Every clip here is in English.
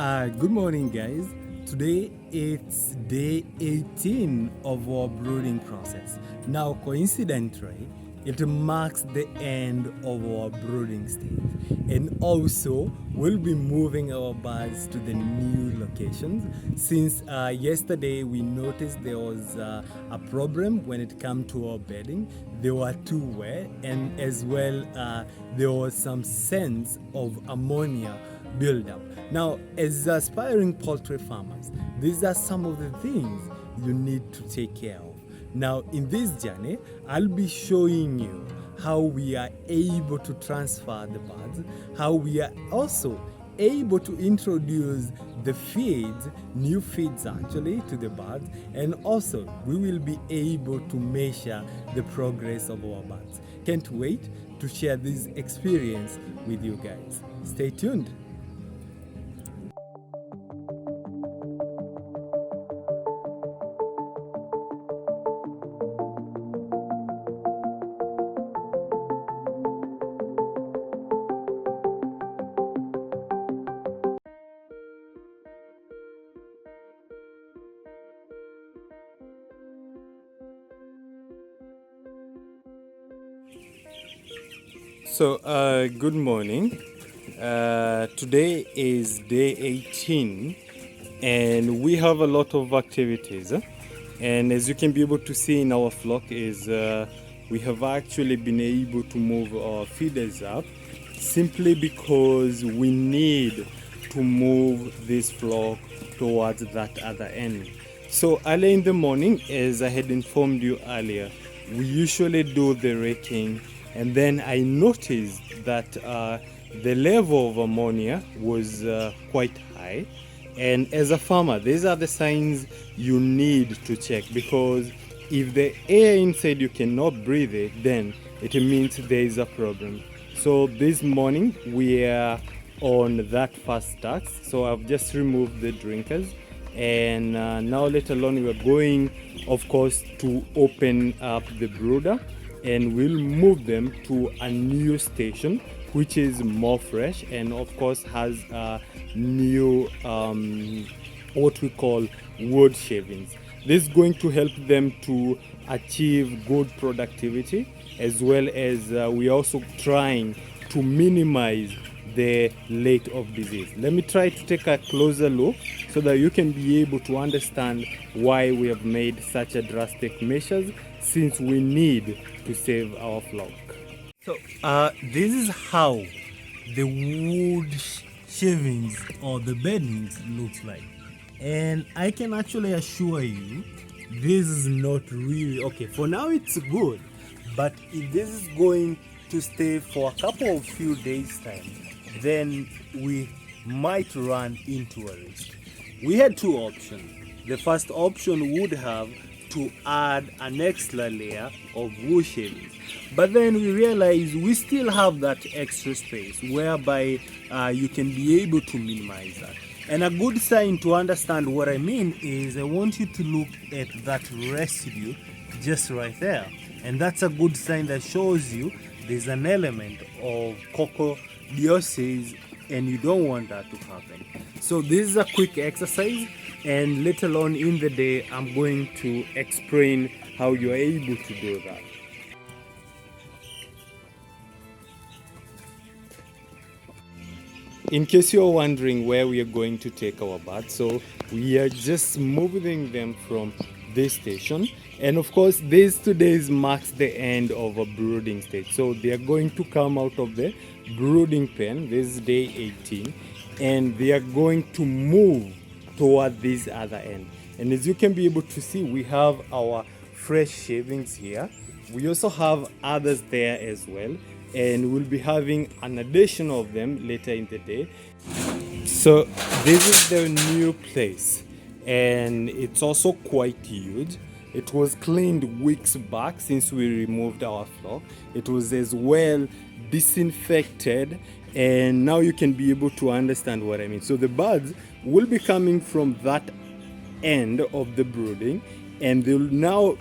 Good morning, guys. Today it's day 18 of our brooding process. Now, coincidentally, it marks the end of our brooding stage, and also we'll be moving our birds to the new locations. Since yesterday we noticed there was a problem when it came to our bedding. They were too wet, and as well there was some sense of ammonia buildup. Now, as aspiring poultry farmers, these are some of the things you need to take care of. Now, in this journey, I'll be showing you how we are able to transfer the birds, how we are also able to introduce the feeds, new feeds actually, to the birds, and also we will be able to measure the progress of our birds. Can't wait to share this experience with you guys. Stay tuned. So, good morning. Today is day 18, and we have a lot of activities. And as you can be able to see in our flock, is we have actually been able to move our feeders up simply because we need to move this flock towards that other end. So early in the morning, as I had informed you earlier, we usually do the raking, and then I noticed that the level of ammonia was quite high. And as a farmer, these are the signs you need to check, because if the air inside you cannot breathe it, then it means there is a problem. So this morning we are on that first task. So I've just removed the drinkers, and now later on we're going, of course, to open up the brooder, and we'll move them to a new station which is more fresh and of course has new what we call wood shavings. This is going to help them to achieve good productivity, as well as we're also trying to minimize the rate of disease. Let me try to take a closer look so that you can be able to understand why we have made such a drastic measures, since we need to save our flock. So this is how the wood shavings or the beddings looks like, and I can actually assure you this is not really okay. For now it's good, but if this is going to stay for a couple of few days time, then we might run into a risk. We had two options. The first option would have to add an extra layer of wood shavings, but then we realized we still have that extra space whereby you can be able to minimize that. And a good sign to understand what I mean is I want you to look at that residue just right there, and that's a good sign that shows you there's an element of coccidiosis, and you don't want that to happen. So this is a quick exercise, and later on in the day I'm going to explain how you're able to do that. In case you're wondering where we are going to take our birds, so we are just moving them from this station, and of course this today marks the end of a brooding stage. So they are going to come out of the brooding pen. This is day 18, and they are going to move toward this other end. And as you can be able to see, we have our fresh shavings here. We also have others there as well, and we'll be having an addition of them later in the day. So this is the new place, and it's also quite huge. It was cleaned weeks back since we removed our flock. It was as well disinfected, and now you can be able to understand what I mean. So the birds will be coming from that end of the brooding, and they'll now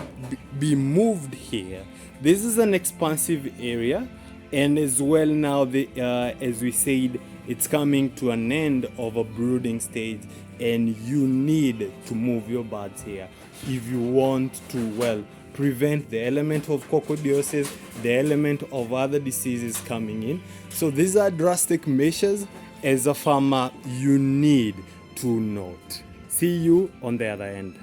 be moved here. This is an expansive area, and as well now as we said, it's coming to an end of a brooding stage, and you need to move your birds here if you want to, well, prevent the element of coccidiosis, the element of other diseases coming in. So these are drastic measures as a farmer you need to note. See you on the other end.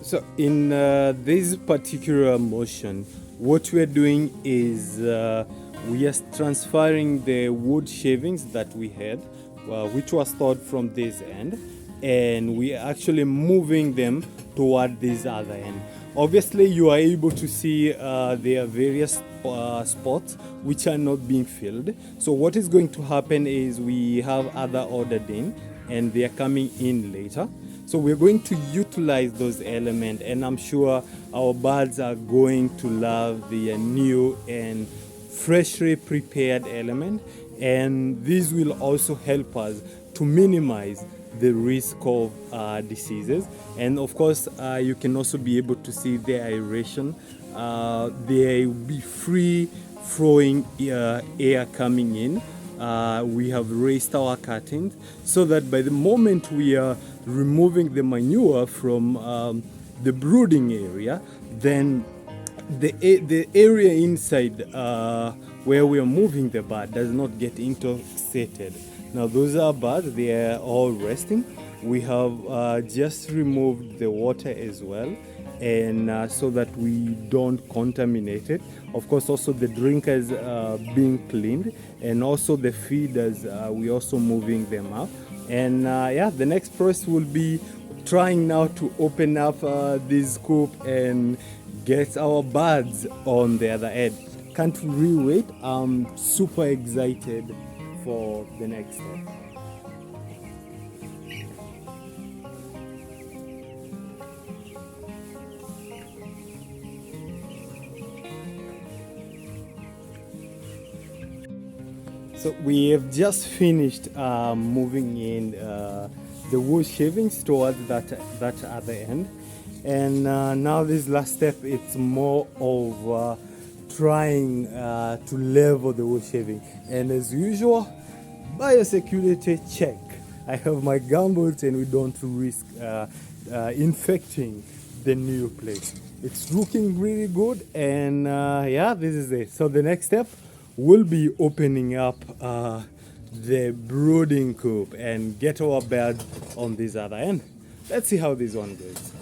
So in this particular motion, what we're doing is we are transferring the wood shavings that we had, which was stored from this end, and we are actually moving them toward this other end. Obviously, you are able to see there are various spots which are not being filled. So what is going to happen is we have other ordered in, and they are coming in later. So we're going to utilize those elements, and I'm sure our birds are going to love the new and freshly prepared element, and this will also help us to minimize the risk of diseases. And of course, you can also be able to see the aeration. There will be free flowing air coming in. We have raised our curtains so that by the moment we are removing the manure from the brooding area, then the area inside where we are moving the bird does not get intoxicated. Now those are birds, they are all resting. We have just removed the water as well, and so that we don't contaminate it. Of course, also the drinkers being cleaned, and also the feeders, we also moving them up. And yeah, the next process will be trying now to open up this coop and get our birds on the other end. Can't really wait. I'm super excited for the next step. So we have just finished moving in the wood shavings towards that other end, and now this last step, it's more of trying to level the wood shaving. And as usual, biosecurity check. I have my gumboots, and we don't risk infecting the new place. It's looking really good, and yeah, this is it. So the next step will be opening up the brooding coop and get our birds on this other end. Let's see how this one goes.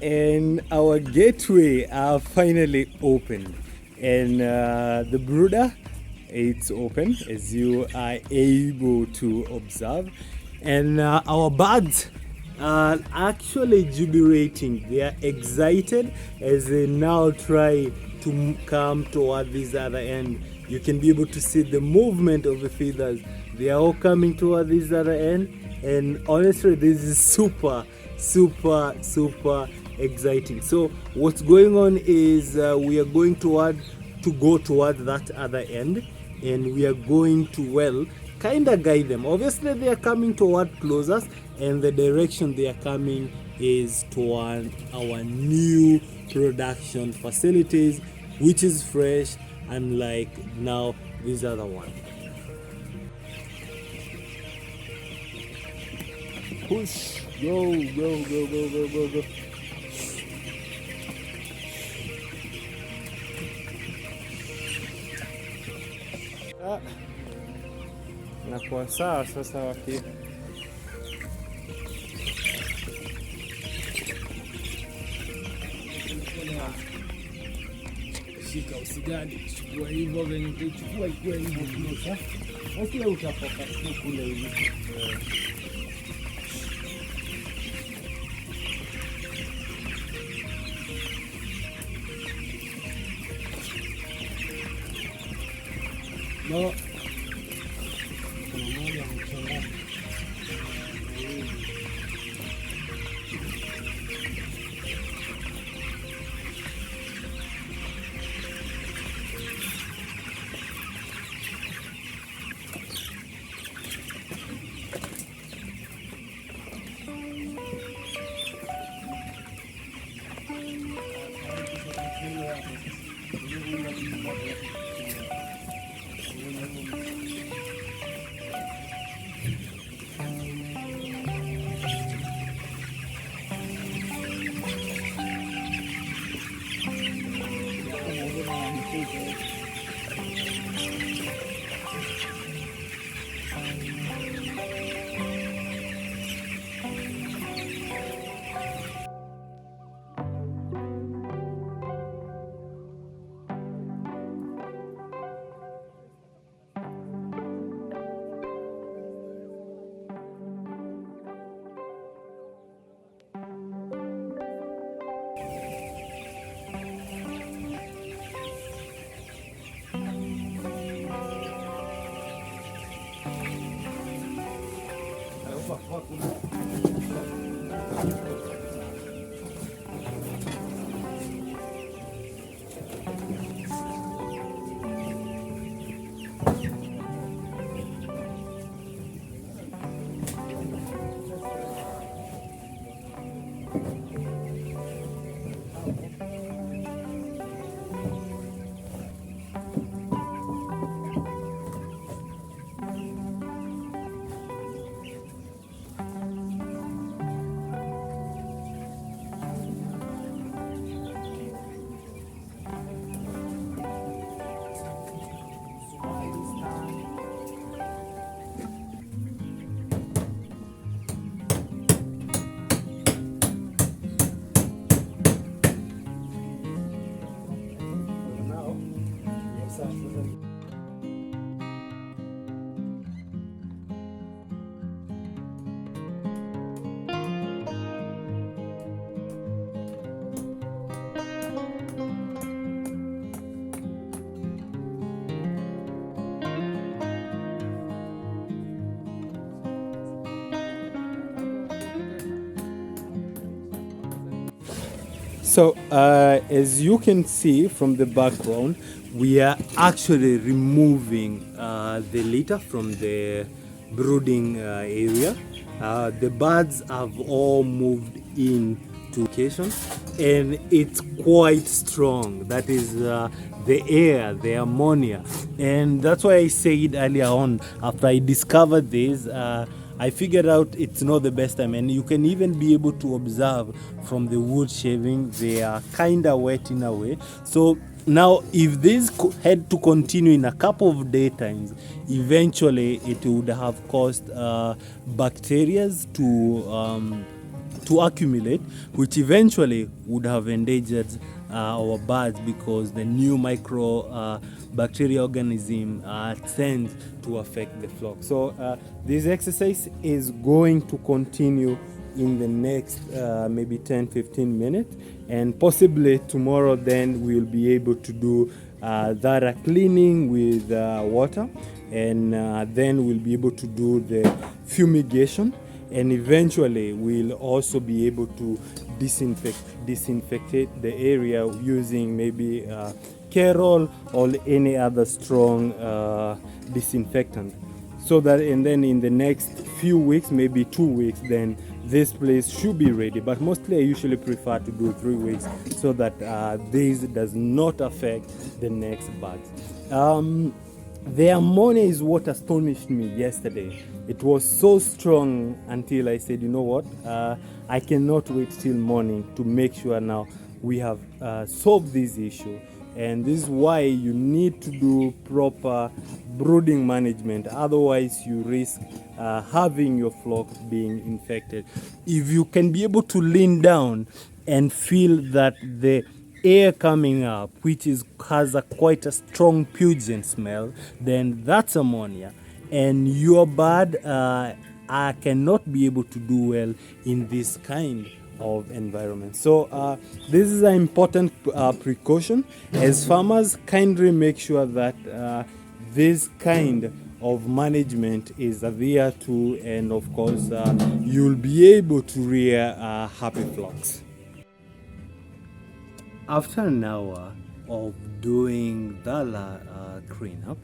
And our gateway are finally opened, and the brooder, it's open as you are able to observe, and our birds are actually jubilating. They are excited as they now try to come toward this other end. You can be able to see the movement of the feathers. They are all coming toward this other end, and honestly, this is super exciting. So what's going on is we are going to go toward that other end, and we are going to, well, kind of guide them. Obviously they are coming toward closest, and the direction they are coming is to our new production facilities, which is fresh, unlike now this other one. Push, go, go, go, go, go, go, go. Nakuwa sawa sasa waki shika usigani, chukua hivyo venye utachukua ikiwa hivyo kile sasa utapoka kule hivi. No. So as you can see from the background, we are actually removing the litter from the brooding area. The birds have all moved in to location, and it's quite strong. That is the air, the ammonia, and that's why I said earlier on, after I discovered this, I figured out it's not the best time, and you can even be able to observe from the wood shaving, they are kind of wet in a way. So now if this had to continue in a couple of daytimes, eventually it would have caused bacteria to accumulate, which eventually would have endangered our birds, because the new bacteria organism tends to affect the flock. So this exercise is going to continue in the next maybe 10-15 minutes, and possibly tomorrow then we'll be able to do thorough cleaning with water, and then we'll be able to do the fumigation, and eventually we'll also be able to disinfect the area using maybe Kerol or any other strong disinfectant, so that, and then in the next few weeks, maybe 2 weeks, then this place should be ready. But mostly I usually prefer to do 3 weeks so that this does not affect the next bugs. The ammonia is what astonished me yesterday. It was so strong until I said, you know what, I cannot wait till morning to make sure now we have solved this issue. And this is why you need to do proper brooding management, otherwise you risk having your flock being infected. If you can be able to lean down and feel that the air coming up, which has quite a strong pungent smell, then that's ammonia, and your bird cannot be able to do well in this kind of environment. So this is an important precaution. As farmers, kindly make sure that this kind of management is there too, and of course you'll be able to rear happy flocks. After an hour of doing the cleanup,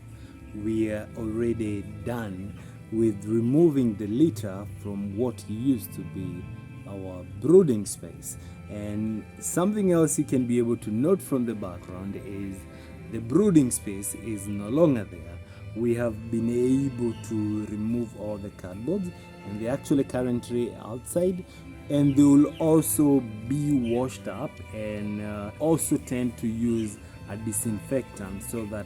we are already done with removing the litter from what used to be our brooding space. And something else you can be able to note from the background is the brooding space is no longer there. We have been able to remove all the cardboards, and they're actually currently outside, and they will also be washed up, and also tend to use a disinfectant so that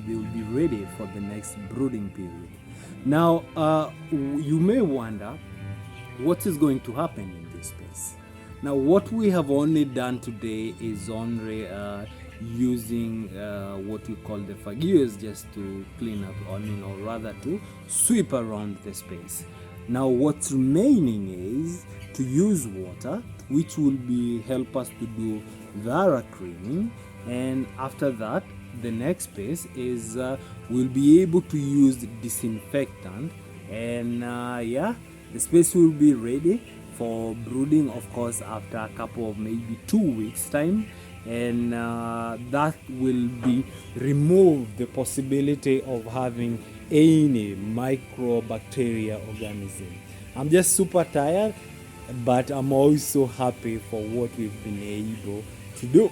they will be ready for the next brooding period. Now you may wonder what is going to happen in this space. Now what we have only done today is only using what we call the fagios, just to clean up, or rather to sweep around the space. Now what's remaining is to use water, which will help us to do thorough cleaning, and after that the next phase is we'll be able to use disinfectant, and the space will be ready for brooding, of course, after a couple of maybe 2 weeks time, and that will remove the possibility of having any microbacteria organism. I'm just super tired, but I'm also happy for what we've been able to do.